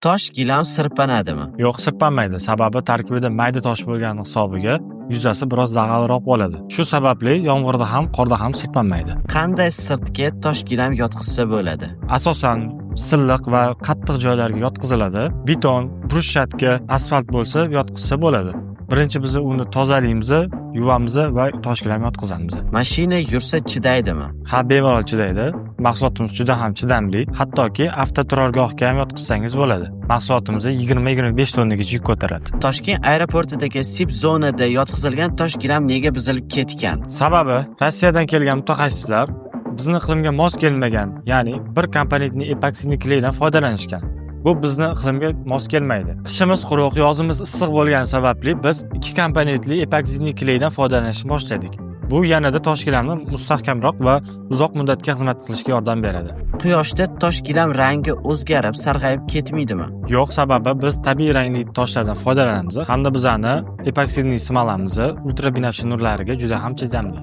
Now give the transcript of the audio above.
Tosh gilam sirpanadimi? Yo'q, sirpanmaydi. Sababi tarkibida mayda tosh bo'lgani hisobiga yuzasi biroz zag'alroq bo'ladi. Shu sababli yomg'irda ham, qorda ham sirpanmaydi. Qanday sirtga tosh gilam yotqizsa bo'ladi? Asosan silliq va qattiq joylarga yotqiziladi. Beton, bruschatka, asfalt bo'lsa yotqizsa bo'ladi. Birinchi biz uni tozalaymiz, yuvamiz va tosh gilam yotqizamiz. Mashina yursa chidaydimi? Ha, bemalol chidaydi. Mahsulotimiz juda ham chidamli. Hattoki avtoturargohga ham yotqizsangiz bo'ladi. Mahsulotimiz 20-25 tonnagacha yuk ko'taradi. Toshkent aeroportidagi SIP zonada yotqizilgan tosh gilam nega buzilib ketgan? Sababi Rossiyadan kelgan mutaxassislar bizni iqlimga mos kelmagan, ya'ni bir komponentli epoksidli klaydan foydalanishgan. Bu bizni iqlimga mos kelmaydi. Qishimiz quruq, yozimiz issiq bo'lgani sababli biz ikki komponentli epoksidli klaydan foydalanishni boshladik. Bu yanada tosh gilamni mustahkamroq va uzoq muddatga xizmat qilishga yordam beradi. Quyoshda tosh gilam rangi o'zgarib, sarg'ayib ketmaydimi? Yo'q, sababi biz tabiiy rangli toshlardan foydalanamiz hamda bizani epoksidli smalamiz ultrabinafsha nurlariga juda ham chidamli.